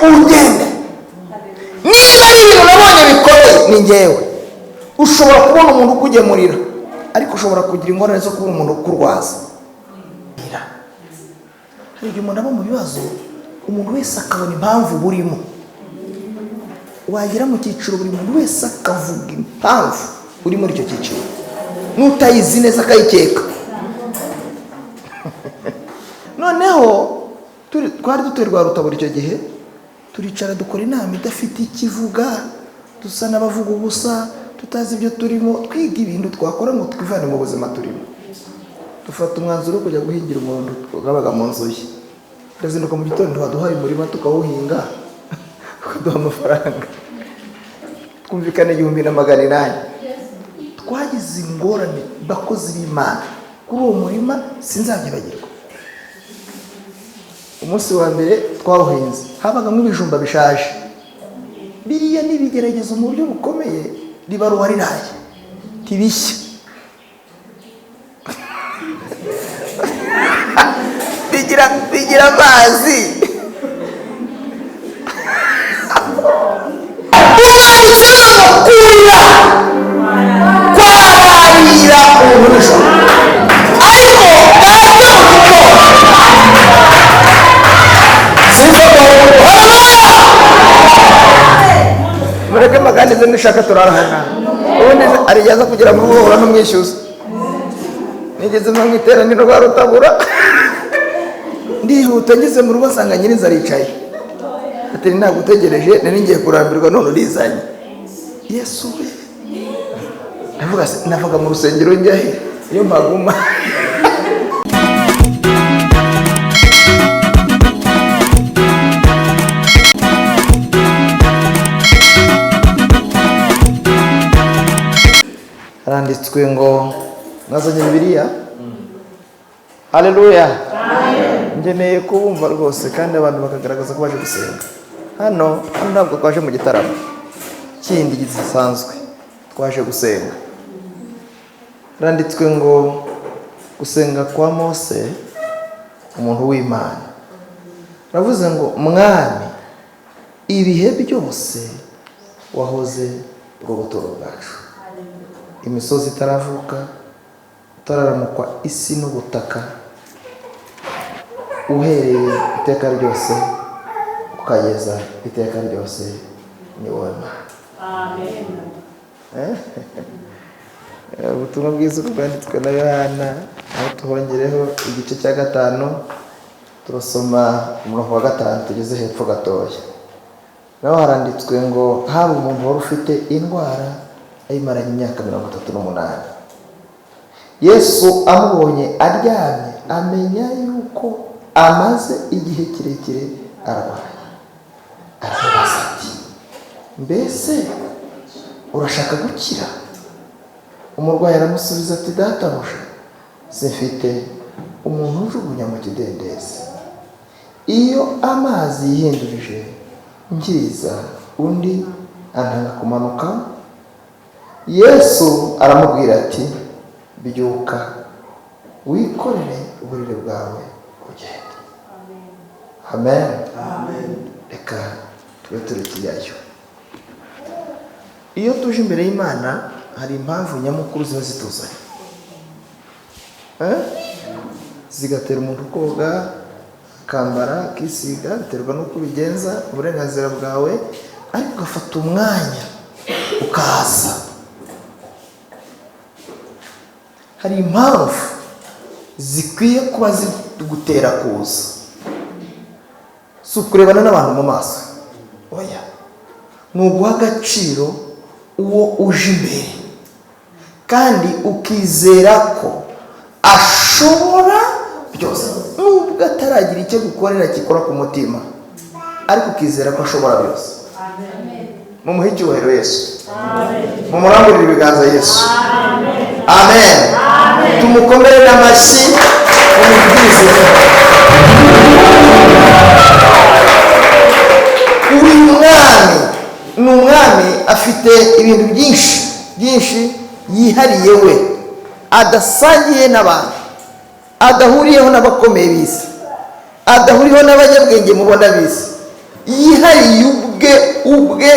ugende. Niba ari ibintu nabonye bikomeye ni njyewe. Ushobora kubona umuntu ukugemurira, ariko ushobora kugira ingorane zo kubona umuntu ukurwaza. Hari igihe umuntu aba mu bibazo, umuntu wese akabona impamvu burimo. Wagera mu cyiciro buri muntu wese akavuga impamvu uri muri icyo cyiciro, n'utayizi neza akayikeka. Noneho twari dutuye rwa Rutabura icyo gihe, turicara dukora inama idafite ikivuga, dusa n'abavuga ubusa, tutazi ibyo turimo, twiga ibintu twakora ngo twivane mu buzima turimo. Dufata umwanzuro wo kujya guhingira umuntu wabaga mu nzu ye. Ndazinduka mu gitondo waduhaye umurima tukawuhinga, ukaduha amafaranga, twumvikane 1,800. Twagize ingorane bakozi b'Imana kuri uwo murima sinzabyibagirwa. Umunsi wa mbere twawuhinze, habagamo ibijumba bishaje. Biriya n'ibigeragezo mu buryo bukomeye, ribaruwa riraye tibishya. bigira amazi. Umwanditsi w'amakuru kwabarira uburisho, ariko gato mureke maganize nishaka turarahana. Ubundi ariyaza kugira ngo uhora n'umwishyuza. Nigeze mu iteraniro rwa Rutabura, ndihuta ngeze mu rugo nsanga nyiriza aricaye. Ati ntabwo utegereje, nari ngiye kurambirwa none urizanye. Yesu we. Navuga mu rusengero njya he? Iyo mpaguma. Haranditswe ngo nazanye Bibiliya. Haleluya. Ngeneye kubumva rwose kandi abantu bakagaragaza ko baje gusenga. Hano ntabwo twaje mu gitaramo kindi gisanzwe, twaje gusenga. Randitswe ngo gusenga kwa Mose, umuntu w'Imana. Ravuze ngo mwami, ibihe byose wahoze bwo butoro bwacu. Imisozi itaravuka, utararamukwa isi n'ubutaka, uhereye iteka ryose ukageza iteka ryose, ni wowe Mana. Amen. Ubutumwa bwiza bwanditswe na Yohana, aho tuhongereho igice cya 5, turasoma umurongo wa 5 tugeze hepfo gatoya. Naho haranditswe ngo haba umuntu wari ufite indwara ayimaranye imyaka 38. Yesu amubonye aryamye, amenya yuko amaze igihe kirekire arwaye. Aramubaza ati, mbese urashaka gukira? Umurwayi aramusubiza ati, databuja, simfite umuntu ujugunya mu kidendezi. Iyo amazi yihindurije ngiriza, undi antanga kumanuka. Yesu aramubwira ati, byuka wikorere uburiri bwawe ugende. Amen. Amen. Reka tube turekiyayo. Iyo tuje imbere y'Imana hari impamvu nyamukuru ziba zituzanye. Zigatera umuntu koga, kambara, kisiga, biterwa n'uko ubigenza, uburenganzira bwawe, ariko ugafata umwanya ukaza. Hari impamvu zikwiye kuba zigutera kuza. Si ukurebana n'abantu mu maso, oya, ni uguha agaciro uwo uje imbere, kandi ukizera ko ashobora byose, nubwo ataragira icyo gukorera gikora ku mutima, ariko ukizera ko ashobora byose. Mumuhe icyubahiro Yesu. Mumurambure ibiganza Yesu. Amen. Tumukomere n'amashyi, umubwirize. Uyu mwami ni umwami afite ibintu byinshi yihariye we, adasangiye n'abantu, adahuriyeho n'abakomeye b'isi, adahuriyeho n'abanyabwenge mubona b'isi. yihariye ubwe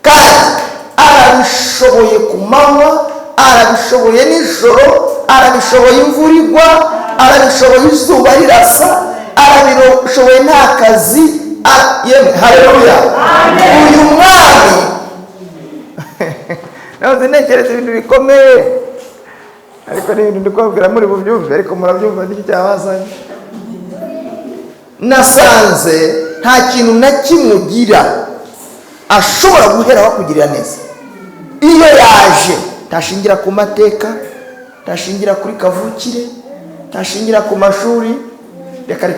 kandi arabishoboye ku manywa, arabishoboye nijoro, arabishoboye imvura igwa, arabishoboye izuba rirasa, arabishoboye nta kazi. Yemwe haleluya, uyu mwami nawe ntekereza ibintu bikomeye, ariko ni ibintu ndikubwira muri bubyumve, ariko murabyumva n'iki cyabazanye. Nasanze nta kintu na kimwe ugira ashobora guhera bakugirira neza. Iyo yaje ntashingira ku mateka, ntashingira kuri kavukire, ntashingira ku mashuri, reka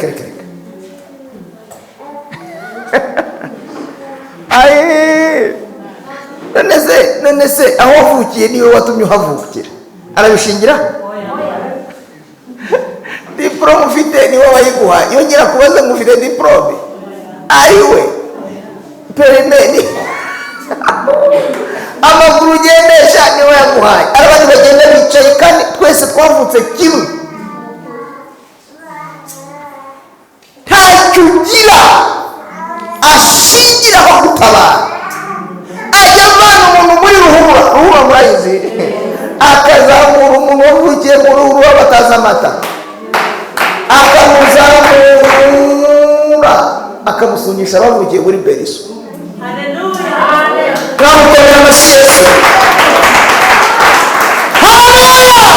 none se aho wavukiye niwe watumye uhavukira, arabishingira? Diplome ufite niwe wayiguha, yongera kubaza ngo ufite diplome, ariwe perimeni amaguru ugendesha niwe yaguhaye, abandi bagenda bicaye kandi twese twavutse kimwe. Ntacyo ugira ashingiraho gutabara. Ajya avana umuntu muri ruhurura murayizi, akazamura umuntu wavukiye mu ruhurura batazi amata, akamuzamura akamusunisha abavukiye muri beriso. Twamukorera amashyesi. Haleluya!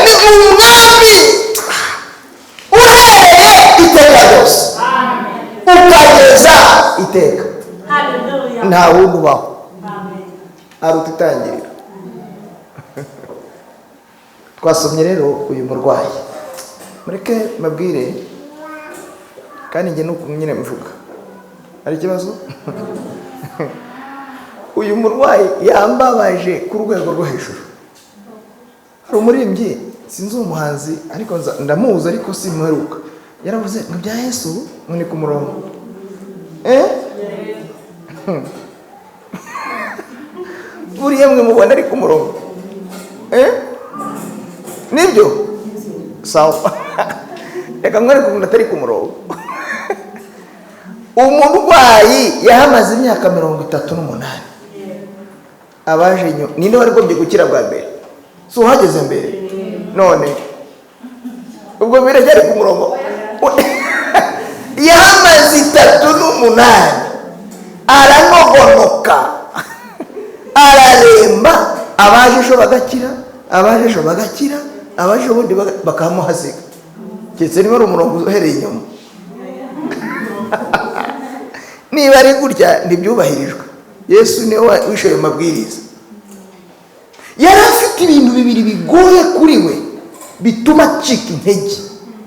Ni umwami uhereye iteka ryose ukageza iteka. Nta wundi ubaho aruta itangiriro. Twasomye rero uyu murwayi, mureke mabwire kandi njye nuko nyine mvuga, hari ikibazo. Uyu murwayi yambabaje ku rwego rwo hejuru. Hari umuririmbyi, sinzi umuhanzi ariko ndamuzi ariko simuheruka, yaravuze ngo bya Yesu ni ku murongo. Buriya mwe mubona ari ku murongo, nibyo sawa. Reka mwereke umuntu atari ku murongo. Umurwayi yahamaze imyaka 38. Abaje nyuma ninde wari gombye gukira bwa mbere? So uhageze mbere none ubwo birajyari ku murongo. Yahamaze 38, aranogonoka, araremba. Abaje ejo bagakira, abaje ejo bagakira, abaje ubundi bakamuhasiga. Cyetse niba ari umurongo uhereye inyuma. Niba ari gutya ntibyubahirijwe. Yesu niwe wishoye mabwiriza. Yari afite ibintu bibiri bigoye kuri we bituma acika intege.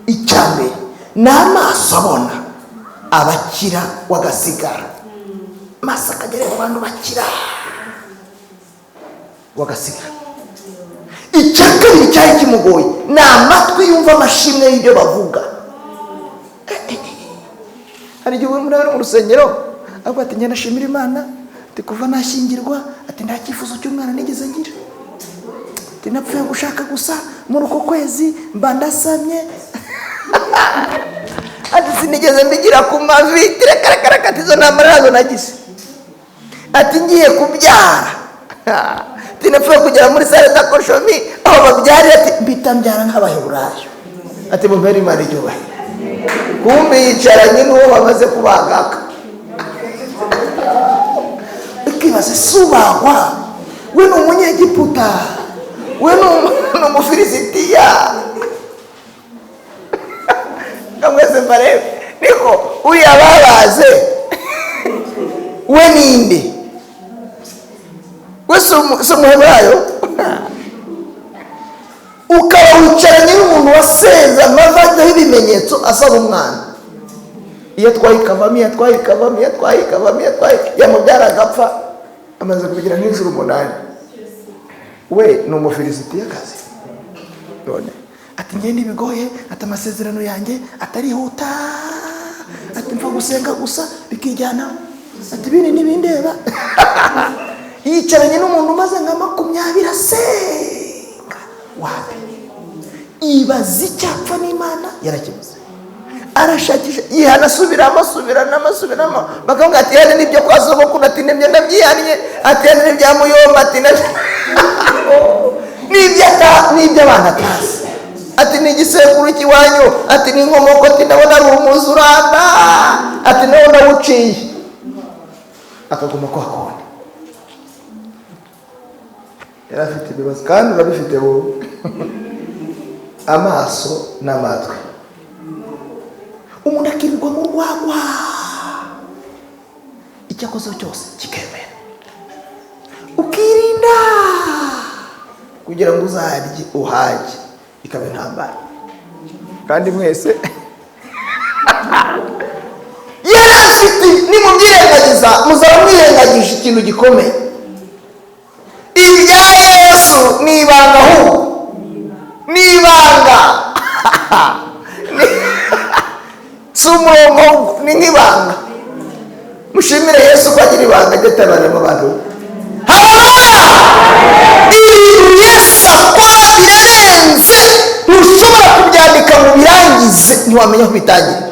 Icyambere n'amaso abona abakira wagasigara, maso akagera ku bantu bakira wagasigara. Icya kabiri cyari kimugoye ni amatwi yumva amashimwe y'ibyo bavuga. Hari igihe muri mu rusengero avuga ati njye nashimira Imana ati kuva nashyingirwa ati nta cyifuzo cy'umwana nigeze ngira, ati napfuye gushaka gusa muri uko kwezi mba ndasamye. Ati sinigeze mbigira ku mavi, reka ati izo ntambara nazo nagize. Ati ngiye kubyara ati napfuye kugera muri sale d'akoshomi aho babyarira, ati mbita mbyara nk'Abaheburayo. Ati mubere Imana icyubahiro. Kumbe yicaranye n'uwo bamaze kubagaka. Ikibaze subahwa, we ni umunyegiputa, we ni umufilisitiya. Kamwese mbarebe niko uriya babaze we ninde? We so Muheburayo. Ukaba wicaranye n'umuntu wasenze amavaho ibimenyetso asaba umwana. Iyo twayikavamo yamubyara agapfa amaze kugira nk'inshuro 8. We ni umufilisitiyakazi. None ati ngende bigoye, ati amasezerano yanjye atarihuta, ati mfa gusenga gusa bikijyana, ati bini nibindeba. Yicaranye n'umuntu maze nka 20 asenga. Wapi ibazi icyapfa n'Imana yarakibuze. arashakisha yihana asubiramo bakamubwira ati yari nibyo kwa sogokuru, ati nibyo ndabyihannye, ati yari n'ibya muyomba, ati n'ibyo abana atazi, ati ni igisekuru cy'iwanyu, ati ni inkomoko, ati ndabona ari umuzuramba, ati nawe ndawuciye, akaguma kwa konti. Yari afite ibibazo kandi urabifite wowe. Amaso n'amatwi, umuntu akirirwa mu rwagwa, icyo akoze cyose kikemera, ukirinda kugira ngo uzarye uhage, ikaba intambara. Kandi mwese yari afite, nimubyirengagiza muzaba mwirengagije ikintu gikomeye. Ibya Yesu ni ibanga, ahubwo ni ibanga. Si umurongo, ni nk'ibanga. Mushimire Yesu ko agira ibanga ryo atabaramo abantu. Haleluya! Ibintu Yesu akora birarenze, ntushobora kubyandika mu birangize, ntiwamenya aho bitangira.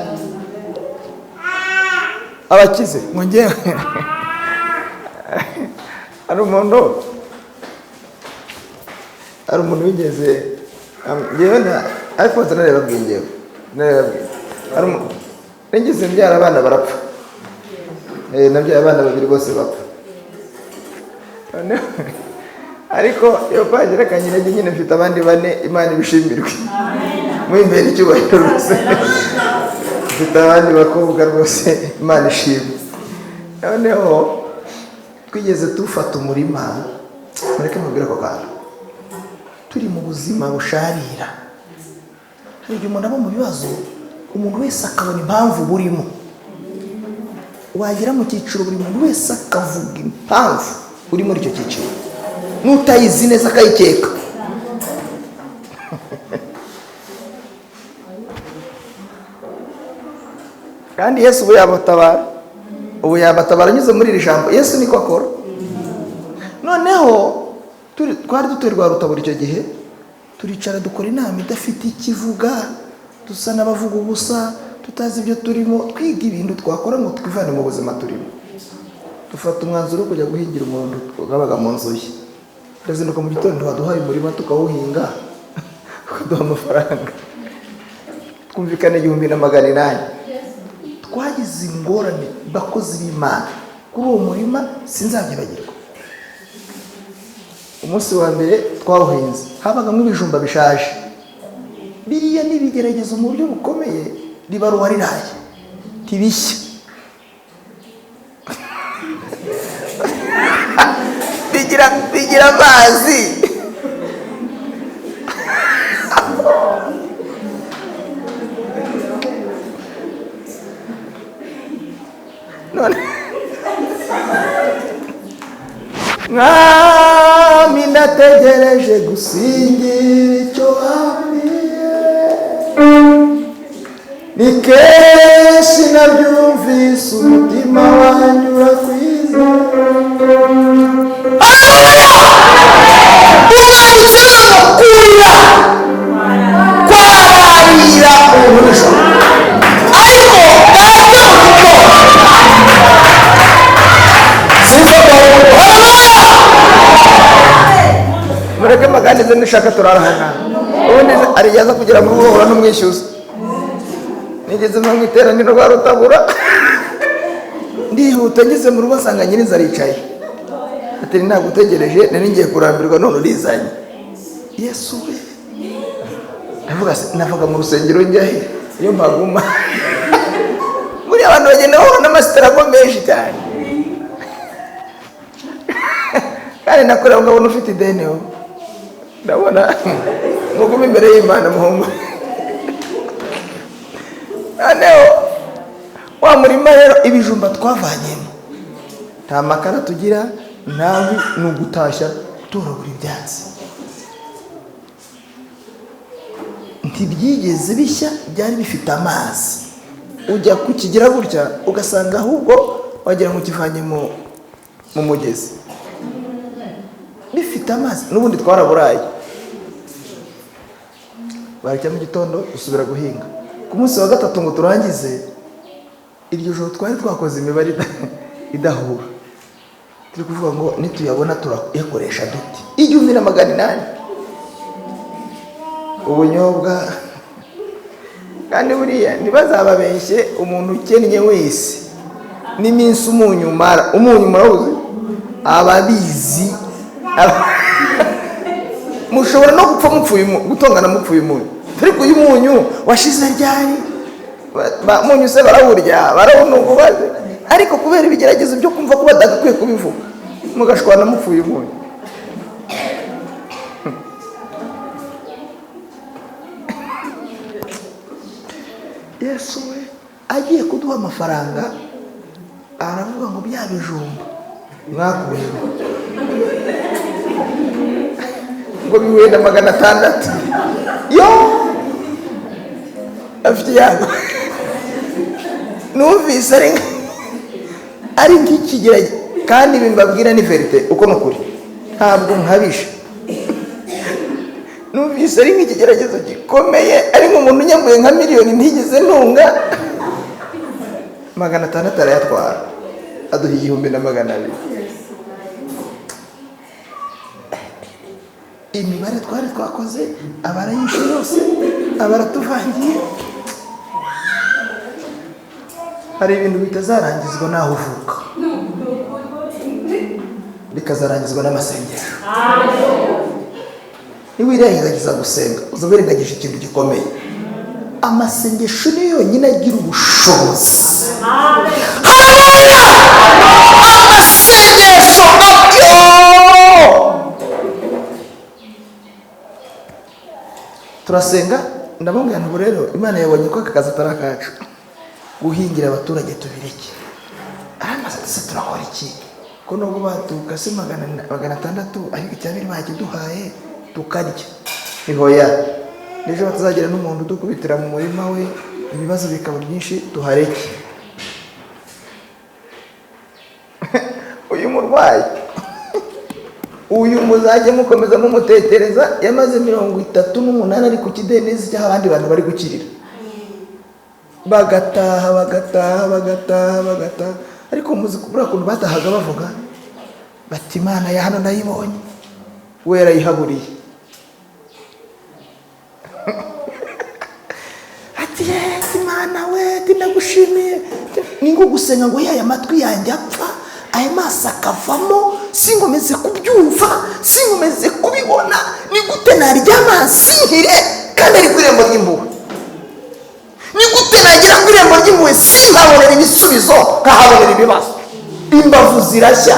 Abakize mwongeye ari umuntu wigeze ngewe na iPhone narababwiye ngewe nigeze mbyara abana barapfa, nabyaye abana babiri bose bapfa, ariko iyo pagira kanyine nyine mfite abandi bane, Imana ibishimirwe, mwimbere icyubahiro rwose, mfite abandi bakobwa rwose, Imana ishimwe. Noneho twigeze tufata umurima, mureke mubwire ako kantu, turi mu buzima busharira. Hari igihe umuntu aba mu bibazo, umuntu wese akabona impamvu burimo. Wagera mu cyiciro, buri muntu wese akavuga impamvu uri muri icyo cyiciro, n'utayizi neza akayikeka. Kandi Yesu ubu yabatabara anyuze muri iri jambo. Yesu niko akora. Noneho twari dutuye rwa Rutabura icyo gihe, turicara dukora inama idafite ikivuga, dusa n'abavuga ubusa, tutazi ibyo turimo, twiga ibintu twakora ngo twivane mu buzima turimo. Dufata umwanzuro wo kujya guhingira umuntu wabaga mu nzu ye. Turazinduka mu gitondo, waduhaye umurima tukawuhinga, ukaduha amafaranga, twumvikana 1,800. Twagize ingorane bakozi b'Imana kuri uwo murima sinzabyibagirwa. Umunsi wa mbere twawuhinze, habagamo ibijumba bishaje, biriya n'ibigeragezo mu buryo bukomeye, ribaruwa riraye tibishya. bigira amazi. None mwami ndategereje gusingira icyo wambwiye, ni kenshi nabyumvise umutima wanjye urakwizera. Umwanditsi w'amakuru kwararira uburisho, ariko data mureke maganize nishaka turarahana. Ubundi ariyaza kugira ngo uhora n'umwishyuza. Nigeze mu iteraniro rwa Rutabura, ndihuta ngeze mu rugo nsanga nyiriza aricaye, ati nagutegereje nari ngiye kurambirwa none urizanye. Yesu we, navuga mu rusengero njyahe iyo mpaguma. Muri abantu bagenda bahura n'amasitarago menshi cyane, kandi nakorera ngabona ufite ideni ho, ndabona muguma imbere y'Imana muhungu. Noneho wa murima rero ibijumba twavanyemo, nta makara tugira, nawe ni ugutashya gutoragura ibyatsi. Ntibyigeze bishya, byari bifite amazi. Ujya kukigira gutya ugasanga ahubwo wagira ngo ukivanye mu mugezi, bifite amazi. N'ubundi twaraburaye, barajya mu gitondo dusubira guhinga, ku munsi wa gatatu ngo turangize, iryo joro twari twakoze imibare idahura, turi kuvuga ngo nituyabona turayakoresha duti 1,800 ubunyobwa. Kandi buriya ntibazababeshye, umuntu ukennye wese n'iminsi umunyu murabuze ababizi. Mushobora no gupfa mupfuye gutongana mupfuye umunyu, ariko uyu munyu washize ryari munyu se barawurya barawunugubaze, ariko kubera ibigeragezo byo kumva ko badakwiye kubivuga mugashwana mupfuye umunyu. Yesu we agiye kuduha amafaranga aravuga ngo bya bijumba mwakuye ngo bihuye na 600 yo afite yago. Numvise ari nk'ikigeragezo, kandi bimbabwira ni verite uko nukuri, ntabwo nkabisha. Numvise ari nk'ikigeragezo gikomeye, ari nk'umuntu nyambuye nka miliyoni ntigeze ntunga, 600 arayatwara aduha 1,200. Imibare twari twakoze abarayishe yose abaratuvangiye. Hari ibintu bitazarangizwa naho uvuka, bikazarangizwa n'amasengesho. Niwirengagiza gusenga uzabirengagisha ikintu gikomeye. Amasengesho ni yonyine agira ubushobozi. Haleluya! Amasengesho nabyo turasenga. Ndababwira ngo rero Imana yabonye ko aka kazi atari akacu, guhingira abaturage tubireke. Se turakora iki ko nubwo batuka se 600 ariko icyabiri bakiduhaye tukarya ihoya, n'ejo batazagira n'umuntu dukubitira mu murima we ibibazo bikaba byinshi, tuhareke. Uyu murwayi uyu muzajye mukomeza mumutetereza, yamaze 38 ari ku kidendezi cy'aho abandi bantu bari gukirira, bagataha. Ariko muzi kubura kuntu batahaga bavuga bati Imana ya hano ndayibonye, we yarayihaburiye. Ati Imana we tinagushimiye, ningo gusenga ngo yaya matwi yanjye apfa, aya maso akavamo, singomeze kubyumva, singomeze kubibona, ni gute naryama sihire kandi ari kwirembo ry'imbuwe, ni gute nagira kwirembo ry'imbuwe simpabonera ibisubizo nkahabonera ibibazo. Imbavu zirashya,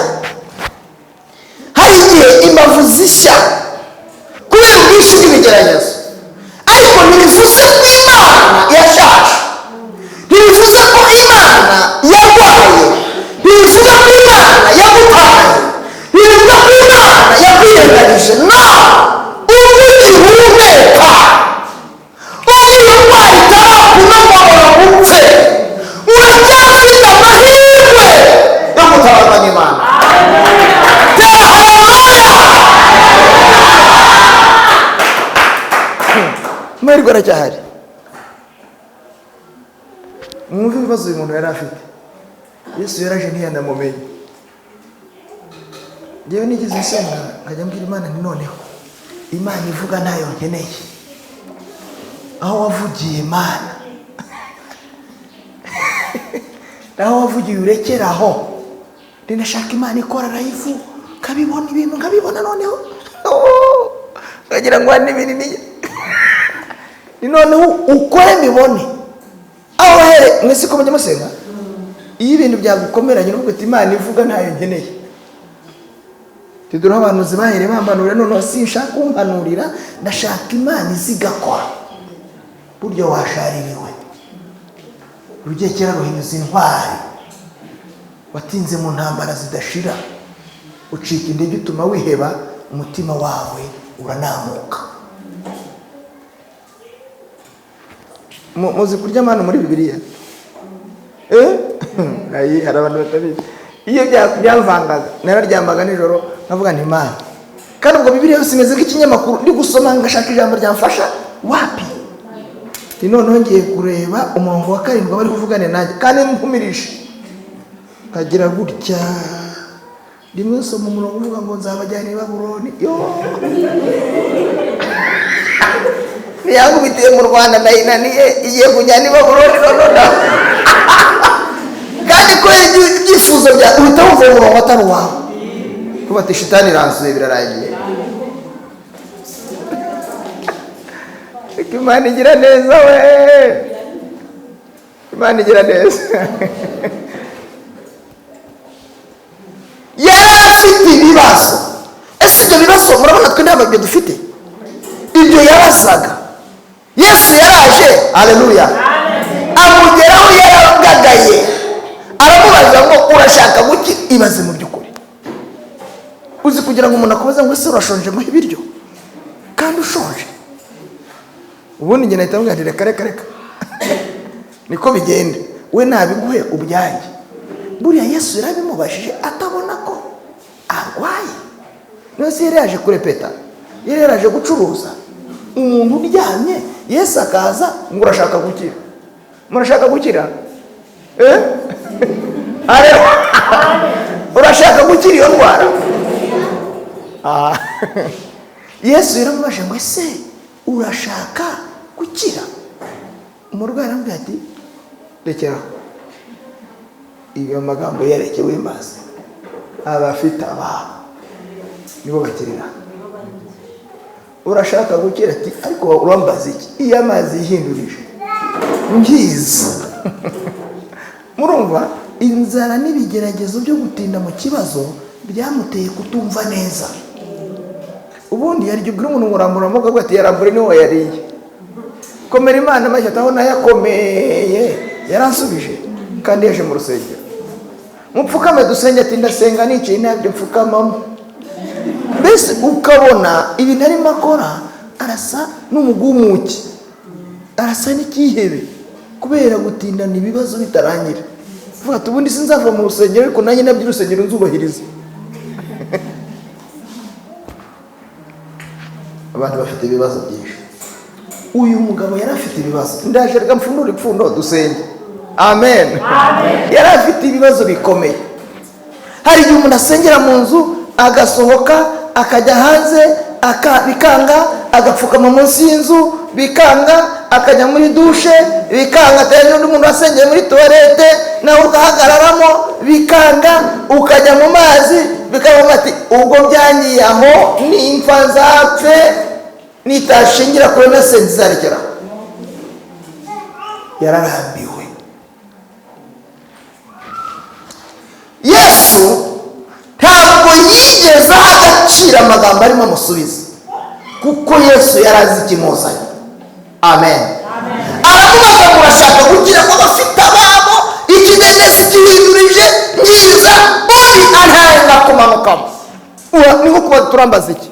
hari igihe imbavu zishya kubera ubwinshi bw'ibigeragezo, ariko ntibivuze ko Imana yashaje, ntibivuze ko Imana yarwaye, ntibivuze ko Imana yagutaye, ntibivuze ko Imana yakwirenganije. No, ubwo ugihumeka, ubwo iyo ndwara itarakunamabora gupfe, uracyafite amahirwe yo gutabarwa n'Imana. Tera haleluya! Amahirwe aracyahari. Mwumve ibibazo uyu muntu yari afite, Yesu yaraje ntiyanamumenye. Njyewe nigeze nsenga nkajya mbwira Imana nti noneho Imana ivuga ntayo nkeneye, aho wavugiye Imana naho wavugiye urekeraho, ndinashaka Imana ikora live kabibona ibintu nkabibona, noneho nkagira ngo hari n'ibintu ni noneho ukore mbibone. Aho here mwese ko mujya musenga, iyo ibintu byagukomeranye n'ubwo Imana ivuga ntayo nkeneye, tidura abantu zibahere bambanura, noneho sinshaka kumpanurira, ndashaka Imana izigakora. Buryo washaririwe, rugiye kera ruhinyuza intwari, watinze mu ntambara zidashira, ucika intege utuma wiheba, umutima wawe uranamuka. Muzi kurya amano muri Bibiliya? Hari abantu batabizi. Iyo byamvangaga nararyambaga nijoro nkavuga nti Imana, kandi ubwo Bibiliya yose imeze nk'ikinyamakuru ndi gusoma ngashaka ijambo ryamfasha, wapi? noneho ngiye kureba umurongo wa 7 bari kuvugane nanjye kandi nkumirishe kagira gutya rimwe soma umurongo uvuga ngo nzabajyana i Babuloni. Niyangubitiye mu Rwanda ndayinaniye igiye kujyana i Babuloni noneho kandi ko ibyifuzo bya uhita wumva umurongo atari wawe kuba ati shitani iransuye birarangiye. Imana igira neza we, Imana igira neza. Yari afite ibibazo. Ese ibyo bibazo murabona twe ntabwo dufite ibyo yabazaga. Yesu yaraje, haleluya, amugeraho yaragagaye, aramubaza ngo urashaka guki. Ibaze mu by'ukuri uzi kugira ngo umuntu akubaza ngo ese urashonje muhe ibiryo kandi ushonje, ubundi njye nahita mubwira reka niko bigenda, we nabiguhe ubyanjye. Buriya Yesu yarabimubashije atabona ko arwaye. Nose yari yaje kurepeta, yari yaje gucuruza. Umuntu uryamye Yesu akaza ngo urashaka gukira. Murashaka gukira? Urashaka gukira iyo ndwara? Yesu yaramubashije ngo ese urashaka gukira? Umurwayi arambwira ati rekera iyo magambo yerekewe maze abafite ababo nibo bakirira. Urashaka gukira ati ariko urambaza iki? Iyo amazi yihindurije ngiza. Murumva inzara n'ibigeragezo byo gutinda mu kibazo byamuteye kutumva neza. Ubundi yari ubwira umuntu nguramuramo ngo ati yarambure niho yariye. Komera Imana amashyi ataho nayakomeye yaransubije kandi yaje mu rusengero. Mupfukame dusenge ati ndasenga niciye ntabyo mfukamamo. Mbese ukabona ibintu arimo akora arasa n'umugumuki, arasa n'ikihebe kubera gutindana ibibazo bitarangira. Vuga ati ubundi sinzava mu rusengero ariko nanjye nabyo urusengero nzubahiriza. Abantu bafite ibibazo byinshi. Uyu mugabo yari afite ibibazo. Ndaje reka mfundure ipfundo dusenge. Amen. Yari afite ibibazo bikomeye. Hari igihe umuntu asengera mu nzu agasohoka akajya hanze bikanga, agapfukama munsi y'inzu bikanga, akajya muri dushe bikanga, atari n'undi muntu wasengeye muri toilette nawe ugahagararamo bikanga, ukajya mu mazi bikaba ati ubwo byangiye aho nimfa nzapfe nitashingira kuri nasenze zarekera. Yararambiwe. Yesu ntabwo yigeze agacira amagambo arimo amusubiza kuko Yesu yarazi ikimuzanye. Amen. Aramubaza ngo urashaka kugira ngo bafite ababo ikidendezi gihindurije nyiza undi antanga kumanukamo. Ni nko kuba turambaza iki?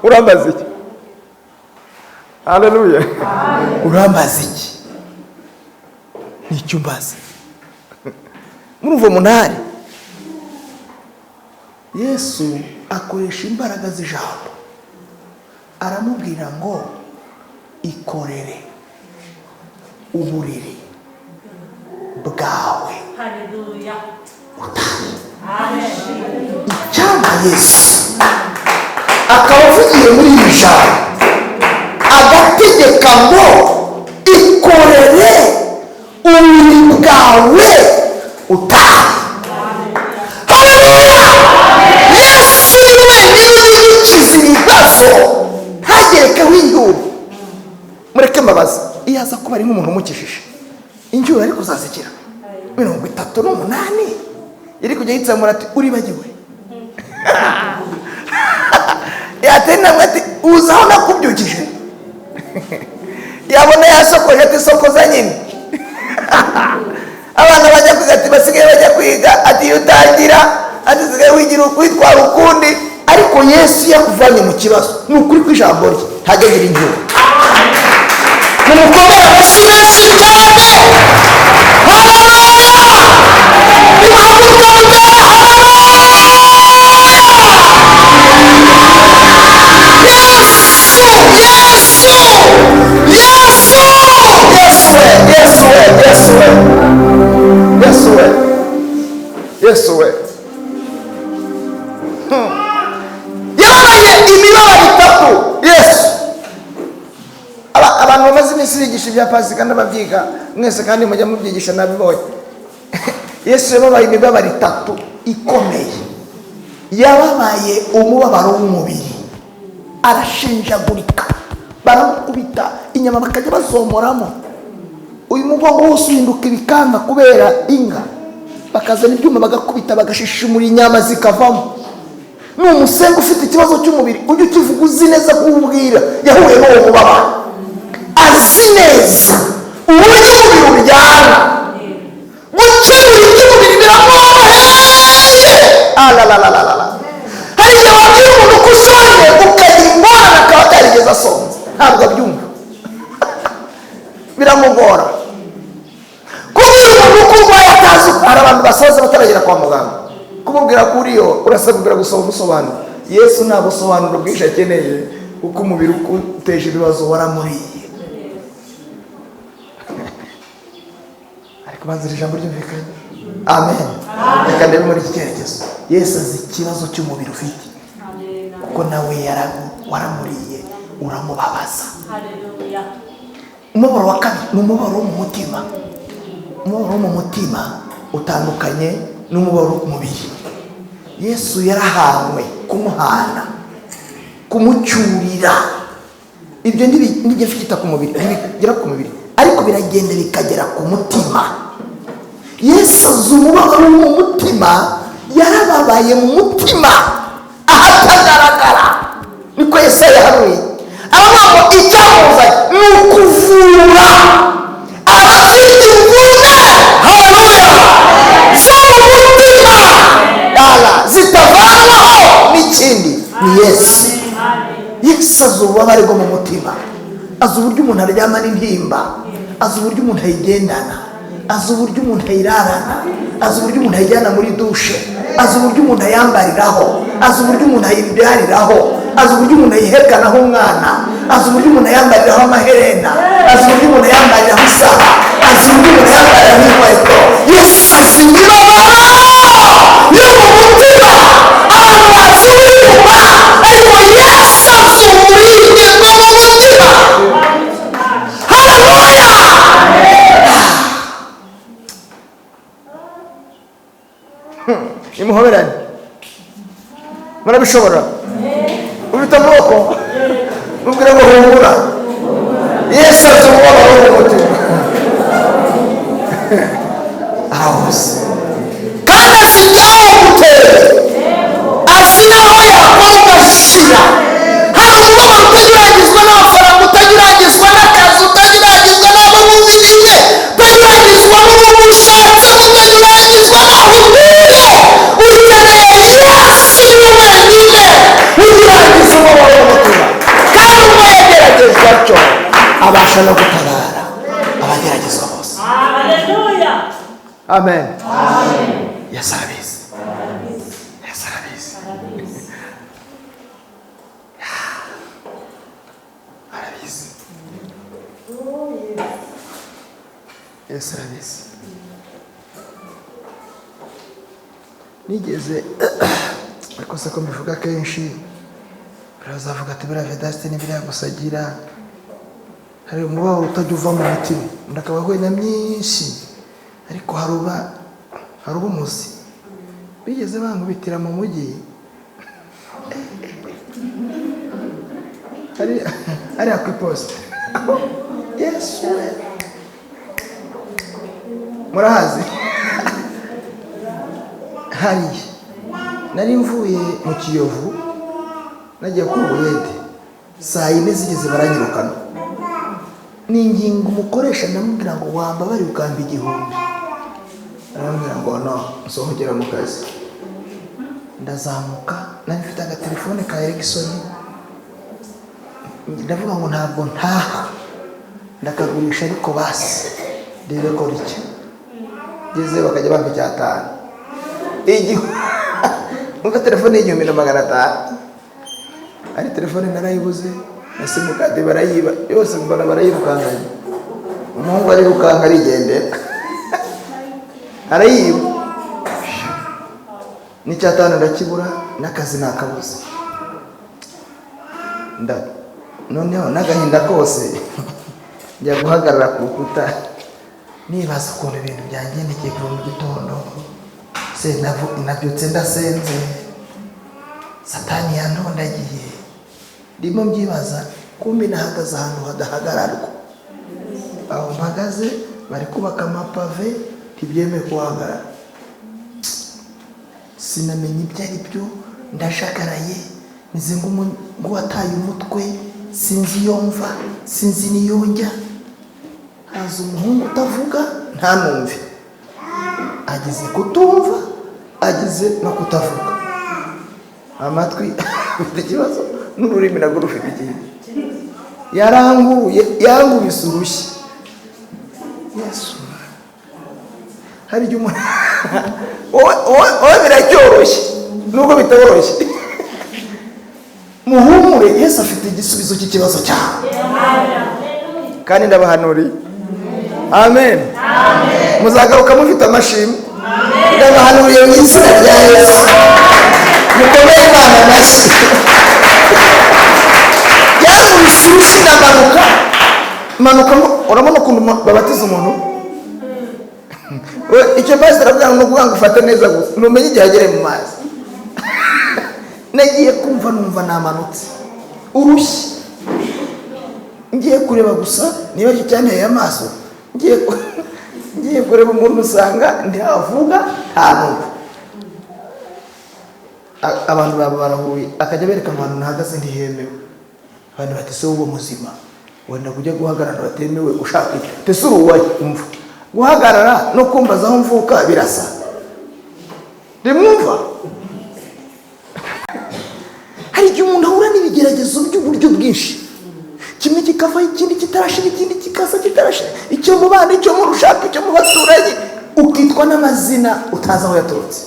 Urambaza iki? Haleluya. Urambaza iki? Nicyo mbaza. Murumva munari Yesu akoresha imbaraga z'ijambo, aramubwira ngo ikorere uburiri bwawe. Haleluya. Icyama Yesu akaba avugiye muri iri jambo agategeka ngo ikorere uburiri bwawe utahe. Haleluya. Yesu niwe niwe ukiza ibibazo ntagerekeho induru. Mureke mbabaza, iyo aza kuba ari nk'umuntu umukijije injuru ari kuzazikira 38 yari kujya yitsamura ati uribagiwe. Yatenda ati uzaho nakubyukije. Yabona yasokoje ati sokoza nyine. Abana bajya kwiga ati basigaye bajya kwiga ati utangira ati sigaye wigira kwitwara ukundi. Ariko Yesu yakuvanye mu kibazo n'ukuri kw'ijambo rye hagagira injuru. Mumukomere amashyi menshi cyane. Haleluya. Nimuhaguruke mugere haleluya. Yesu bamaze iminsi bigisha ibya Pasika n'ababyiga mwese kandi mujya mubyigisha nabibonye. Yesu yababaye imibabaro itatu ikomeye. Yababaye umubabaro w'umubiri, arashenjagurika, baramukubita, inyama bakajya bazomoramo, uyu mugongo wose uhinduka ibikanga kubera inka, bakazana ibyuma bagakubita bagashishimura inyama zikavamo. Ni umusenga ufite ikibazo cy'umubiri, ujye ukivuga uzi neza kuwubwira yahuye n'uwo mubabaro, azi neza uburyo umubiri uryana, gukemura iby'umubiri biramworoheye. Hari igihe wabwira umuntu ko usonje ukagira ingorane akaba atarigeze asonza, ntabwo abyumva, biramugora. Kubwira umuntu ko urwaye atazi, hari abantu basaza bataragera kwa muganga, kumubwira ko uriyo urasabwa gusoma umusobanuro. Yesu nta busobanuro bwinshi akeneye, kuko umubiri uteje ibibazo waramuriye. Ariko banzira ijambo ryumvikanye. Amen. Reka ndebe muri iki cyerekezo. Yesu azi ikibazo cy'umubiri ufite, kuko nawe waramuriye uramubabaza. Umubabaro wa kabiri ni umubabaro wo mu mutima. Umubabaro wo mu mutima utandukanye n'umubabaro wo ku mubiri. Yesu yarahawe kumuhana, kumucyurira. Ibyo ntibijya bifite ku mubiri, ntibigera ku mubiri, ariko biragenda bikagera ku mutima. Yesu azi umubabaro wo mu mutima, yarababaye mu mutima ahatagaragara. Niko Yesu yahanuye. Abavuga ngo icyamuzanye ni ukuvura abafite imvune, haleluya, zo mu mutima zitavanwaho n'ikindi. Ni Yesu. Yesu azi ububabare bwo mu mutima, azi uburyo umuntu aryama n'intimba, azi uburyo umuntu ayigendana, azi uburyo umuntu ayirarana, azi uburyo umuntu ayijyana muri dushe, azi uburyo umuntu ayambariraho, azi uburyo umuntu ayibyariraho, azi uburyo umuntu ayihekanaho umwana, azi uburyo umuntu ayambariraho amaherena, azi uburyo umuntu ayambariraho isaha, azi uburyo umuntu ayambariraho inkweto. Yesu azi imibabaro yo mu mutima abantu basubiye inyuma, ariko Yesu azi uburibwe bwo mu mutima. Haleluya. Nimuhoberane, murabishobora. Ubita amaboko mubwire ngo humura. Yesu azi umubabaro wo mu mutima, arawuzi kandi azi n'aho gutera, azi n'aho yakora ugashira. Hari umubabaro utagiragizwa n'amafaranga, utagiragizwa n'akazi, utagiragizwa n'abo muzigije, utagiragizwa n'umuntu ushatse, utagiragizwa n'aho utuye. Ukeneye Yesu niwe wenyine ugiragiza umubabaro w'umutima, kandi ubwo yageragezwa atyo abasha no gutabara abageragezwa bose. Haleluya. Amen. Yesu arabizi. Yesu arabizi. Arabizi. Yesu arabizi. Nigeze ariko se ko mbivuga kenshi, barazavuga ati buriya Vedaste n'ibiriya gusagira, hari umubabaro utajya uva mu mutima, ndakaba ahuye na myinshi, ariko hari umuzi bigeze bankubitira mu mujyi, hariya ku iposita. Yesu murahazi. Hariya nari mvuye mu Kiyovu nagiye ku Buyede, saa yine zigeze baranyirukana. Ninginga umukoresha ndamubwira ngo wambabare ukamba 1000. Arambwira ngo no, nsohogera mu kazi. Ndazamuka, nari mfite agatelefone ka Ericsson, ndavuga ngo ntabwo ntaha, ndakagurisha ariko basi ndebe ko rike. Ngeze bakajya bampa 5. Muka telefone y'1500. Ari telefone narayibuze, na simukadi barayiba, yose mbona barayirukanganye. Umuhungu ari rukanga arigendera. Arayiba. Ni 5 ndakibura, n'akazi nakabuze. Noneho n'agahinda kose njya guhagarara ku rukuta nibaza ukuntu ibintu byangendekeye kuva mu gitondo. Nabyutse ndasenze, Satani yandondagiye, ndimo mbyibaza, kumbi nahagaze ahantu hadahagararwa. Aho mpagaze bari kubaka amapave, ntibyemeye kuhagarara. Sinamenye ibyo ari byo, ndashakaraye, meze nk'uwataye umutwe, sinzi iyo mva, sinzi n'iyo njya. Haza umuhungu utavuga ntanumve, agize kutumva, agize no kutavuga. Amatwi afite ikibazo, n'ururimi nabwo rufite ikintu. Yaranguye, yangubise urushyi. Yesu, hari igihe umuntu wowe biracyoroshye nubwo bitoroshye. Muhumure, Yesu afite igisubizo cy'ikibazo cyawe, kandi ndabahanuriye. Amen. Muzagaruka mufite amashimwe. Ndabahanuriye mu izina rya Yesu. Mukomere Imana amashyi. Yankubise urushyi ndamanuka, urabona ukuntu babatiza umuntu? Icyo mazi aravuga ngo kuvuga ngo ufate neza gusa, ntumenye igihe agereye mu mazi. Nagiye kumva numva namanutse urushyi, ngiye kureba gusa niba cyo cyanteye amaso, ngiye kureba umuntu usanga ntihavuga nta numva. Abantu baba barahuye, akajya bereka abantu nahagaze ntihemewe. Abantu bati se uwo muzima wenda kujya guhagarara batemewe, ushaka iki? Tese uruwaye umva guhagarara no kumbaza aho mvuka birasa. Ndimwumva? Hari igihe umuntu ahura n'ibigeragezo by'uburyo bwinshi, kimwe kikava ikindi kitarashira, ikindi kikaza kitarashira, icyo mu bana, icyo mu rushaka, icyo mu baturage, ukitwa n'amazina utazi aho yaturutse.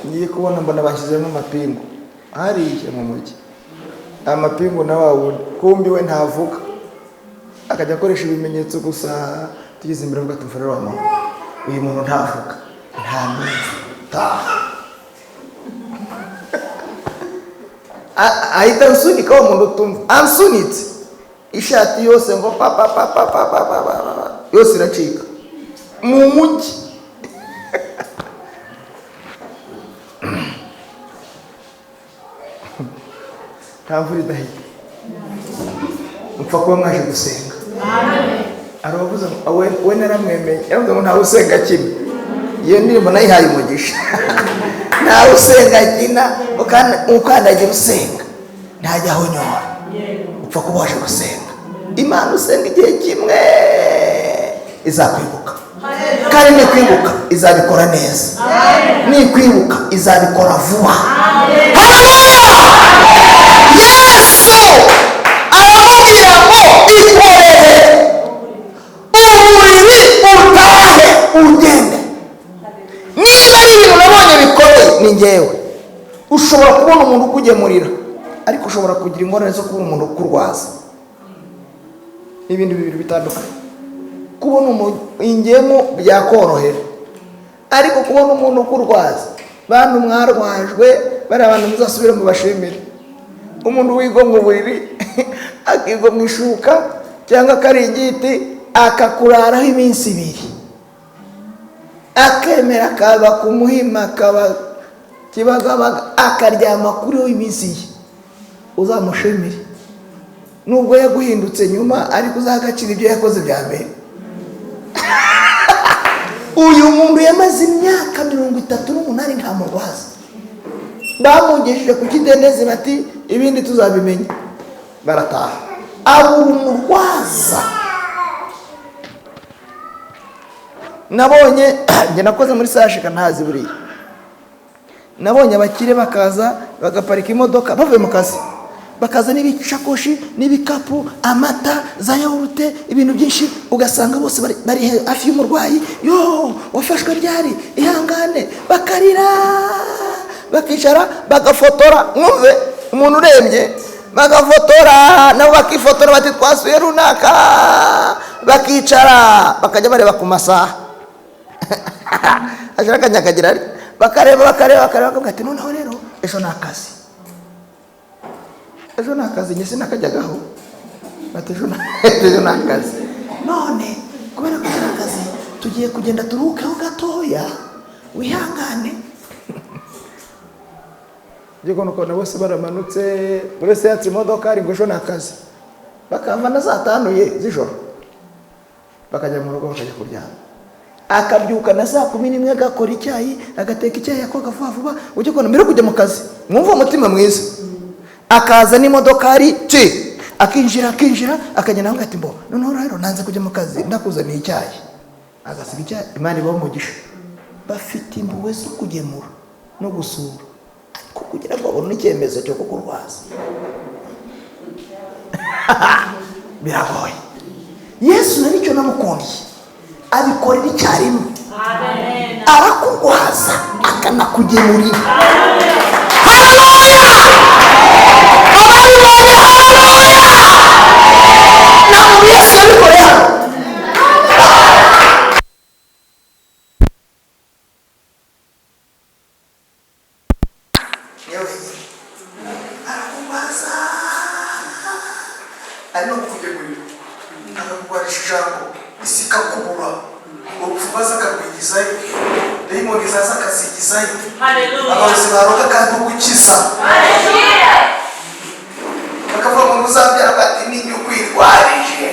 Ngiye kubona mbona bashyizemo amapingu hariya mu mujyi. Amapingu na wawe kumbi we ntavuga, akajya akoresha ibimenyetso gusa. Tugeze imbere ngo tumfare wa mama, uyu muntu ntavuga, nta numva. Ahita ansunika wa muntu utumva, ansunitse ishati yose ngo papa yose iracika mu mujyi. Ntamvura idahita, upfa kuba mwaje gusenga. Aravuze we naramwemeye, yaravuze ngo ntawe usenga kimwe. Iyo ndirimbo nayihaye umugisha. Ntawe usenga kina, ukandagira usenga ntajya aho nyora. Upfa kuba waje gusenga. Imana usenga igihe kimwe izakwibuka, kandi nikwibuka izabikora neza, nikwibuka izabikora vuba. Yesu aramubwira ngo ikorere uburiri utahe ugende. Niba ari ibintu nabonye bikomeye ni njyewe. Ushobora kubona umuntu ukugemurira, ariko ushobora kugira ingorane zo kubona umuntu ukurwaza. Ibintu bibiri bitandukanye. Kubona umuntu ingemu byakorohera, ariko kubona umuntu ukurwaza, bantu mwarwajwe bari abantu muzasubire mu bashimire. Umuntu wigomwa uburiri akigomwa ishuka cyangwa akaringiti akakuraraho iminsi 2, akemera akaba ku muhima, akaba Kibagabaga, akaryama kuriho iminsi ye, uzamushimire. Nubwo yaguhindutse nyuma, ariko uzagacira ibyo yakoze bya mbere. Uyu muntu yamaze imyaka 38 nta murwaza. Bamugejeje ku kidendezi bati ibindi tuzabimenya, barataha. Abura umurwaza. Nabonye nge nakoze muri sashika ntazi buriya. Nabonye abakire bakaza bagaparika imodoka bavuye mu kazi, bakaza n'ibishakoshi n'ibikapu, amata, za yawurute, ibintu byinshi, ugasanga bose bari hafi y'umurwayi. Yo wafashwe ryari, ihangane, bakarira, bakicara bagafotora. Mwumve umuntu urembye, bagafotora nabo bakifotora bati twasuye runaka, bakicara bakajya bareba ku masaha. Ashaka nyakagira bakareba bakavuga noneho rero ejo nakazi, ejo nakazi, njye sinakajyagaho. bati ejo ni akazi. None kubera ko ari akazi tugiye kugenda turuhukeho gatoya, wihangane. Jiko nuko bose baramanutse, buri wese yatse imodoka ari ngo ejo ni akazi. Bakava na saa 5 z'ijoro bakajya mu rugo bakajya kuryama. Akabyuka na saa 11 agakora icyayi, agateka icyayi akoga vuba vuba, ujye kubona mbere kujya mu kazi. Mwumva umutima mwiza. Akaza n'imodoka ari akinjira akagenda ngo ati mbo noneho rero nanze kujya mu kazi ndakuzaniye icyayi. Agasiga icyayi, Imana ibaho umugisha. Bafite impuhwe zo kugemura no gusura, ariko kugira ngo babone icyemezo cyo kukurwaza biragoye. Yesu nicyo namukundiye, abikorera icyarimwe. Arakurwaza akanakugemurira. Haleluya! Nawe Yesu abikorera. Arakurwaza arimo kukugemurira, akakurwarisha ijambo isi ikakubura, urupfu maze akarwigizayo, dayimoni zaza akazigizayo, abarozi baroga kandi ugukiza, bakavuga ngo muzabyara bati ninjye ukwirwarije.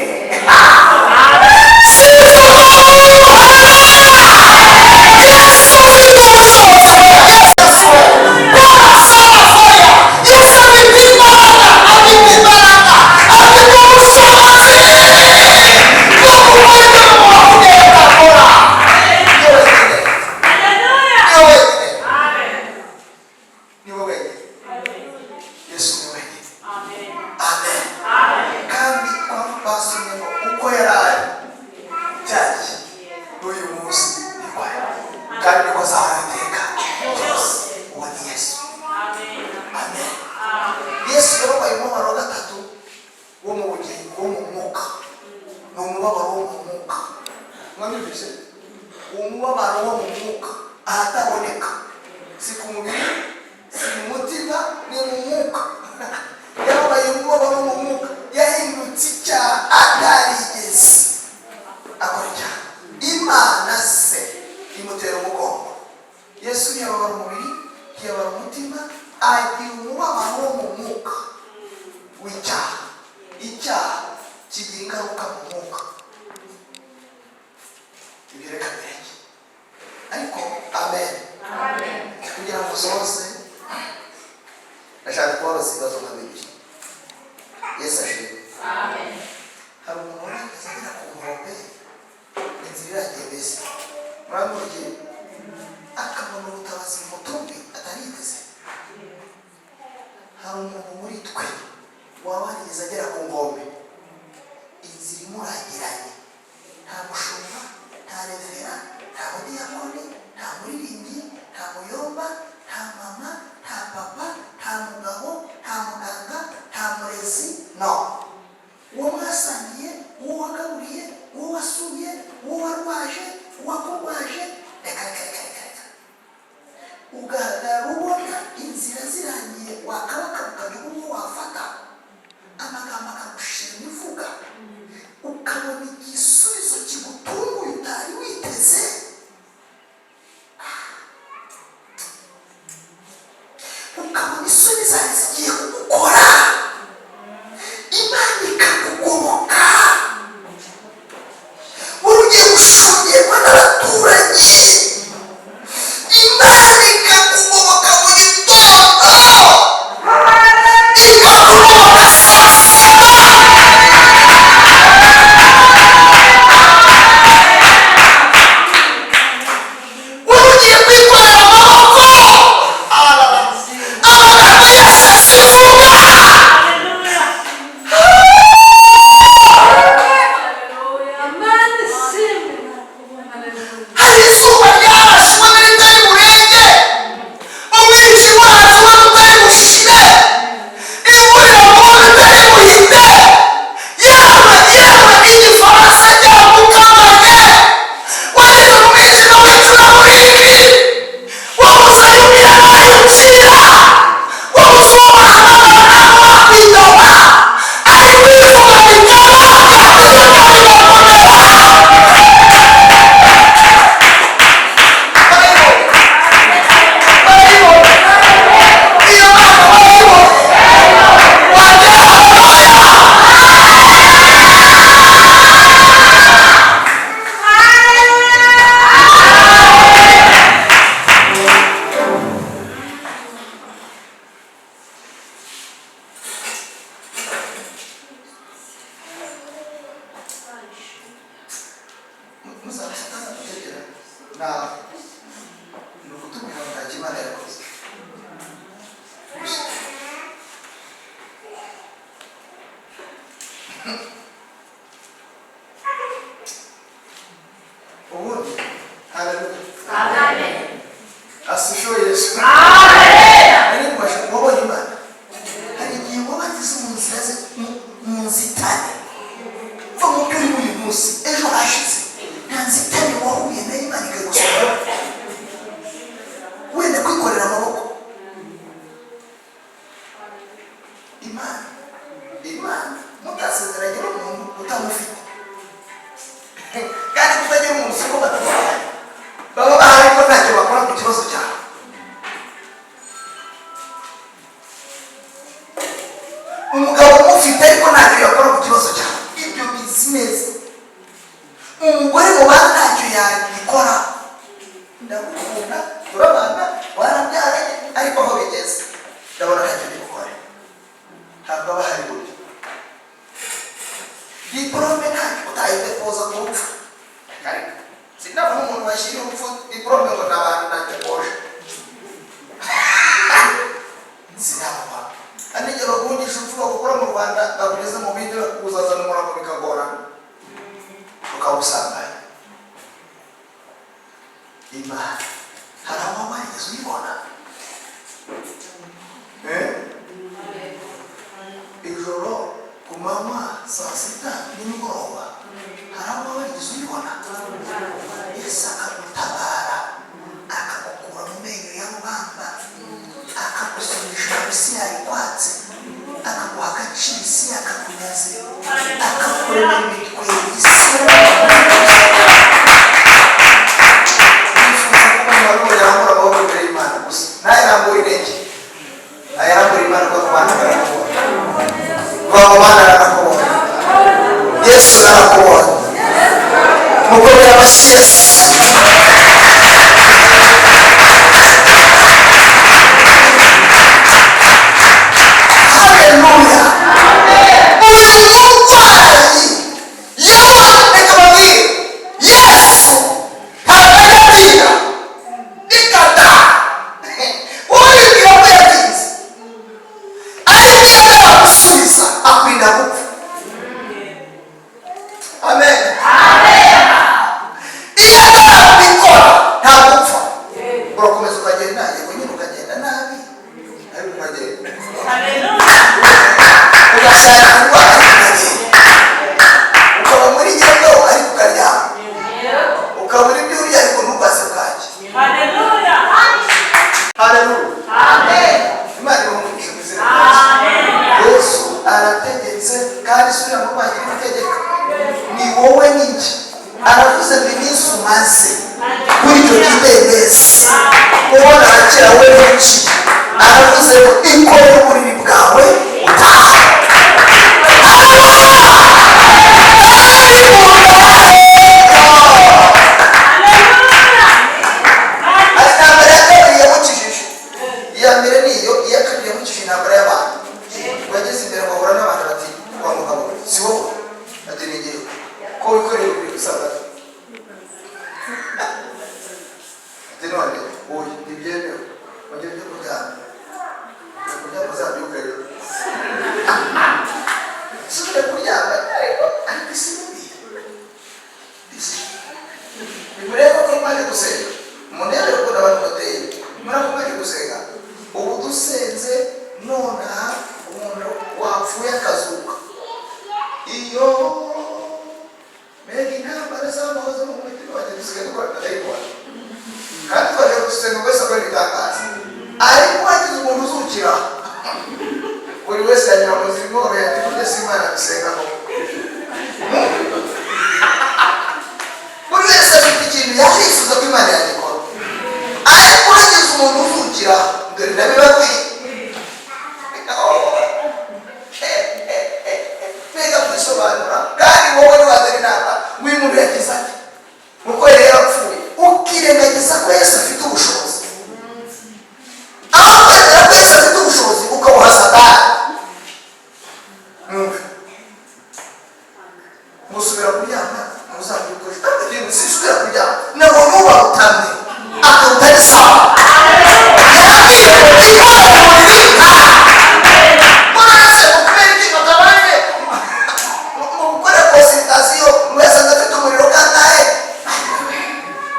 Umubabaro wo mu mwuka ahataboneka, si ku mubiri, si mu mutima, ni mu mwuka. Yabaye umubabaro wo mu mwuka, yahindutse icyaha atarigeze akora icyaha. Imana se imutera umugongo. Yesu ntiyababara umubiri, ntiyababara umutima, agira umubabaro wo mu mwuka w'icyaha. Icyaha kigira ingaruka mu mwuka. Ibireka bireke. Ariko amen. Kugira ngo usoze, ndashaka kubabaza ibibazo nka bibiri. Yesu ashimwe. Amen. Hari umuntu wahagaze agera ku nkombe, inzira iragiye mbese, muramugiye akabona ubutabazi mu mutumbi atarigeze. Hari umuntu muri twe waba warigeze agera ku nkombe, inzira imurangiranye, nta mushumba, nta revera, nta mudiyakoni, nta muririmbyi, nta muyomba, nta mama, nta papa, nta mugabo, nta muganga, nta murezi, no. Uwo mwasangiye, uwo wagaburiye, uwo wasuye, uwo warwaje, uwo wakurwaje, reka. Ugaragara ubona inzira zirangiye, wakabaka ukajya uwo wafata, amagambo akagushira imivuga, ukabona igisubizo kigutunguye utari witeze. Ukabona isoni zari zigiye kugukora, Imana ikakugoboka, wari ugiye gushungerwa n'abaturanyi, Imana ikakugoboka mu gitondo, ikakugoboka saa 7. muzabasakaza gutegera nawe ni ukutumira ngo ntacyo Imana yakoze. Ubundi haleluya, amen, asifiwe Yesu, amen. Ari kubasha kubona Imana. Hari igihe wabagize mu nzira ze mu nzitane va mu kuri uyu munsi ejo hashize nta nzitane wahuye na Imana ikagusura wenda kwikorera amaboko. Imana mutasezeranye n'umuntu utamufite kandi kutagira umuntu siko batabaye baba bahari ko ntacyo bakora ku kibazo cyawe. Umugabo umufite ariko ntacyo yakora ku kibazo cyawe, ibyo bizinesi. Umugore mu bana ntacyo yabikora, ndagukunda turabana warabyaranye ariko aho bigeze ndabona ntacyo bigukora, ntabwo aba hari buryo. Diplome ntacyo utahite kuza ku rupfu, sinabona umuntu washyiriye urupfu diplome ngo n'abantu ntacyo koje sinabona. Kandi igihe baguhisha urupfu bagukora mu Rwanda bagugeze mu bindi kuzazana umurongo bikagorana ukawusanganya. Imana hari aho warigeze uyibona ijoro ku manywa saa sita nimugoroba, hari aho warigeze uyibona. Yesu akagutabara akagukura mu menyo ya rubamba akagusubiza isi yayikwatse akaguha agaciro isi yakakunyaze akakuremera imitwe isi. Yesu arakubona mukomera amashyi Yesu. Haleluya. Uyu murwayi yaboneka babwira Yesu ntabwo ikata uribwira ko yatinze ariko iyo yamusubiza akwirinda gupfa. Amen. Iyo ntabikora nta gupfa, urakomeza ukagenda yego nyine ukagenda nabi ariko ukagenda ugashaka kurwara ukagenda ukaba muri gendo ariko ukaryama ukabura ibyo urya ariko ntubaze bwacye. Haleluya. Amen. Imana imugisha mu izina rya Yesu. Arategetse kandi isubira mu Rwanda iritegeka ni wowe n'iki. Aravuze ngo iminsi umaze kuri icyo kidendezi ubona arakira we n'iki. Aravuze ngo ikore uburiri bwawe utaha. Iya mbere niyo, iya kabiri yamukije intambara y'abantu. Bageze imbere bahura n'abantu bati wa mugabo si wowe ati ni ngewe ko wikoreye buri gusaba ati none uyu ntibyemewe bajya byo kuryama muzabyuka rero subire kuryama ariko isi mbi nimurebe ko mwaje gusenga munebe ko n'abantu bateye murako mwaje gusenga ubu dusenze nonaha umuntu wapfuye akazuka iyo mbega intambara z'amahoza mu mutima wanjye dusigaye dukora ndayibona kandi twaje gusenga wese akora ibitangaza ariko hagize umuntu uzukira buri wese yanyura mu nzira imworoheye ati burya si Imana dusengaho. Buri wese afite ikintu yakwifuza ko Imana yagikora ariko hagize umuntu uzukira dore ndabibabwiye mbega kwisobanura kandi wowe ntiwazana inama w'uyu muntu yagize ati nuko rero yapfuye ukirengagiza ko Yesu afite ubushobozi aho kwemera ko Yesu afite ubushobozi ukabuha Satani. Musubira kuryama muzabyuka ikintu sisubira kujya nabo nuba utamye akutari sawa yagiye ikora muri murase ukubera ikintu tabane mukore consultation mwese ndafite umuriro kangahe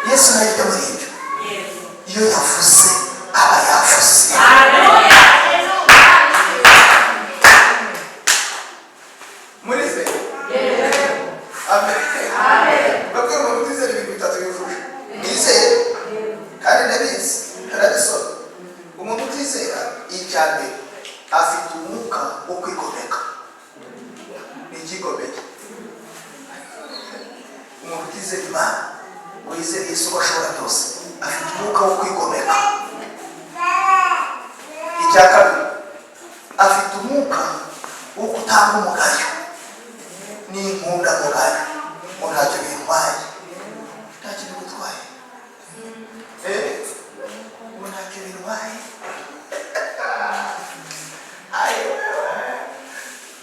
Yesu nayite muri ibyo iyo yavuze aba yavuze murize amen bakuru mu tizere ibintu bitatu bivuje nizere kandi ndabizi arabisoma umuntu utizera icyambe afite umwuka wo kwigomeka n'ikigomeke umuntu utizera Imana wizera Yesu ko ashobora byose afite umwuka wo kwigomeka icya kabiri afite umwuka wo gutanga umugayo n'inkunda mugayo ngo ntacyo bintwaye ntacyo bigutwaye ngo ntacyo bintwaye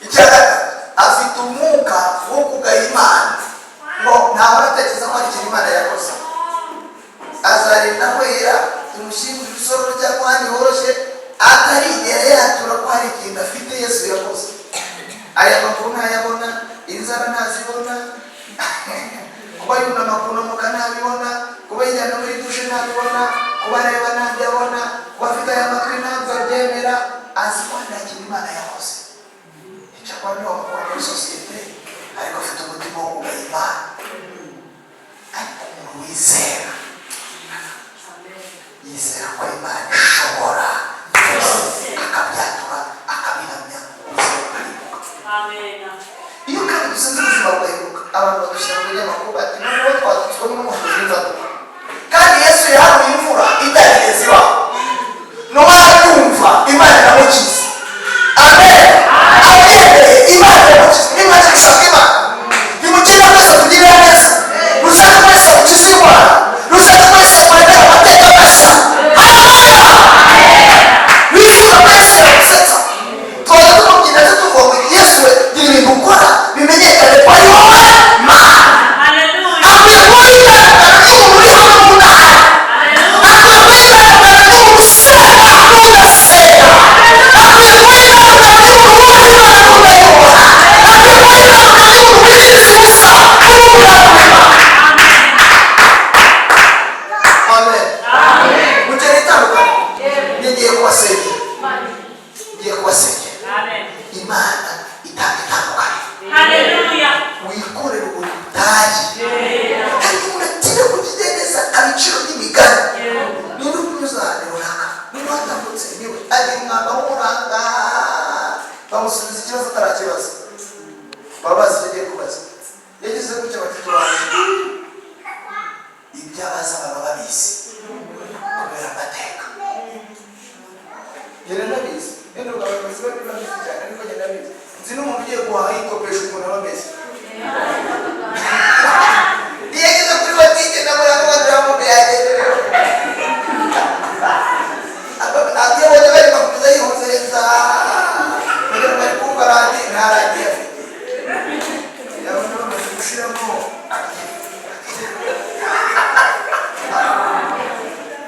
icya gatatu afite umwuka wo kugaya Imana ngo ntabwo atekereza ko hari ikintu Imana yakoze azarinda kwera tumushyingura ibisoro cyangwa ahandi horoshye atarigera yatura ko hari ikintu afite Yesu yakoze aya makuru ntayabona inzara ntazibona kuba yunama kunamuka ntabibona kuba yijyana muri dushe ntabibona kuba areba ntabyabona kuba afite aya matwi ntabwo abyemera azi ko nta kintu Imana yakoze icyakora niwo mukuru muri sosiyete ariko afite umutima wo kugaya Imana ariko umuntu wizera yizera ko Imana ishobora akabyatura akabihamya ubuzima bwarimuka iyo kandi dusanze ubuzima bwahinduka abantu badushyira mu binyamakuru bati n'uwo twadutswe n'umuntu w'inzara kandi Yesu yahanuye imvura itarigeze ibaho n'uwayumva Imana iramukiza amen abyemeye Imana iramukiza nimwaje gushaka Imana nimugire mwese kugirira neza muzaze mwese mukize indwara muzaze mwese mwemere amateka mashya haleluya wifuza mwese gusetsa twaba tumubwira ati tuvuga Yesu we gira ibintu ukora bimenyekane ko ari wowe Mana akwiye kuba yigaragara n'umuntu uri hano mu ntara akwiye kuba yigaragara n'umuntu usenga n'udasenga akwiye kuba yigaragara n'umuntu wubaha Imana n'udayubaha akwiye kuba yigaragara n'umuntu wigiriza ubusa n'uburabura amen mugere itandukanye ngiye kubasengera Imana itanga itandukanye wikorera ubuntu butaye ariko uratira kukigendeza abiciro by'imigani niba unyuze ahantu runaka niba watambutse niwe agira umwamba w'umuranga bamusubiza ikibazo atarakibaza baba bazi icyo agiye kubaza yagize gutya bati tubanje ibyo abaza baba babizi kubera amateka njye ndabizi rero abayobozi bari babizi cyane ariko njye ndabizi nzi n'umuntu ugiye guhaha yikopesha ukuntu aba ameze iyo ageze kuri botike ndabona nk'abantu yagenderewe abiyobora bari bakomeza yihozereza kugira ngo bari kumva arandi ntarangiye afite yabona bamaze gushiramo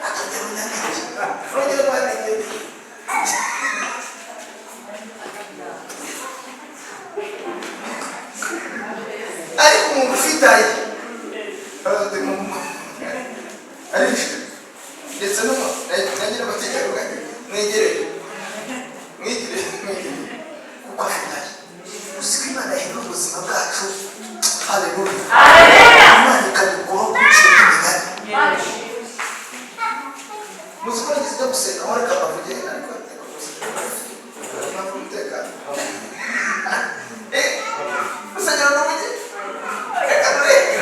akajya mu nyandiki nongera kuhanegera ariko umuntu ufitaye arishwe ndetse nagira amategeko mwegereye mwigire kuko afitaye uzi ko Imana yahindura ubuzima bwacu haleluya Imana ikadukuraho ku biciro by'imigani muzi ko nagize ibyo gusenga aho reka bavuge ariko umutekano musengera n'umuge reka turebe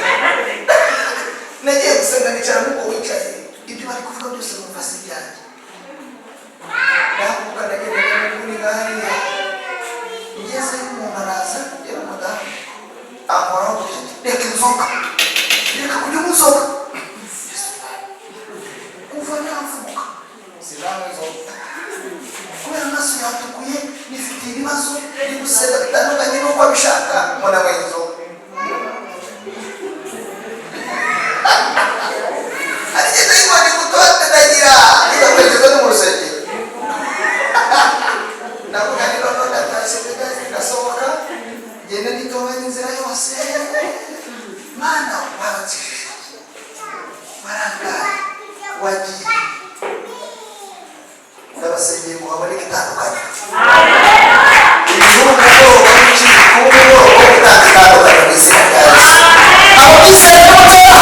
nagiye gusenga nicara nk'uko wicaye ibyo bari kuvuga byose numva si ibyanjye ndahaguruka ndagenda muri hariya ngeze umuntu araza yari umudamu ankoraho gutya reka inzoga reka kujya unywa inzoga kuva namvuka sinanywa inzoga kubera amaso yatukuye nifitiye ibibazo ni gusenga bitandukanye n'uko abishaka mbona ngo inzoga bose mana wabatije barangaye wagiye ndabasengeye ngo haboneke itandukanye igihugu ubwoba n'ikindi kuba ubwoba bwo gutanga itandukanye mu izina rya Yesu abo bizeye mutera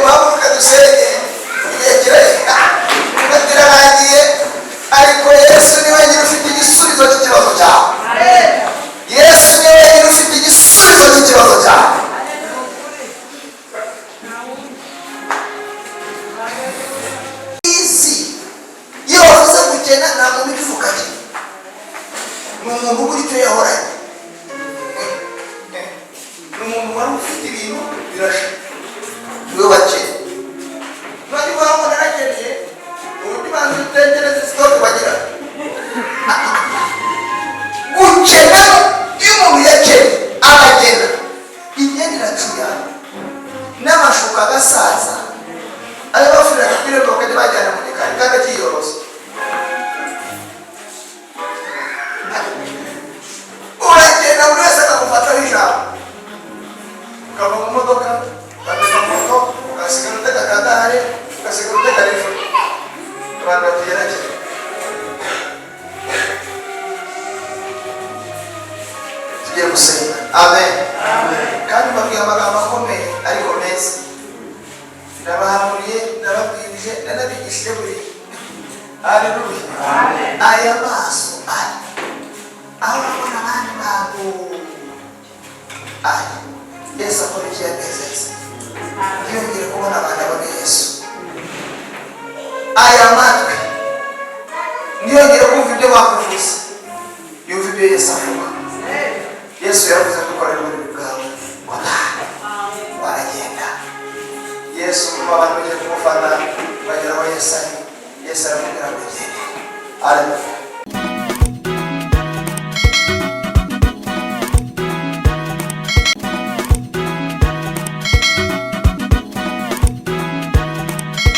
bavuga dusenge igihe kirahita batirarangiye ariko Yesu niwe nyine ufite igisubizo cy'ikibazo cyawe Yesu niwe nyine ufite igisubizo cy'ikibazo cyawe iyo wavuze gukena nta muntu ubivuga ati ni umuntu ugura icyo yahoranye ni umuntu wari ufite ibintu birashe niwe wakeye none wabona arakeneye ubundi bantu utekereza sitoke bagira gukena iyo umuntu yakeye aragenda imyenda iracuya n'amashuka agasaza ayo bafurira akapira bakajya bajyana mu gikari kandi akiyoroza uragenda buri wese akagufataho ijambo ukava mu modoka ugatega moto ugasigara utega akadahari ugasigara utega refu abantu batugerekeye tugiye gusenga amen kandi mbabwira amagambo akomeye ariko meza ndabahanuriye ndababwirije ndanabigishije buri haleluya aya maso ari aho babona abandi bantu ari Yesu akora icyo yanezeza ntiyongere kubona abantu abona Yesu aya matwi ntiyongere kumva ibyo bakuvuze yumva ibyo Yesu avuga Yesu yavuze gukorera uburiri bwawe waragenda Yesu abantu bagiye kumufana bagera aho Yesu ari Yesu aramubwira ngo gende. Haleluya.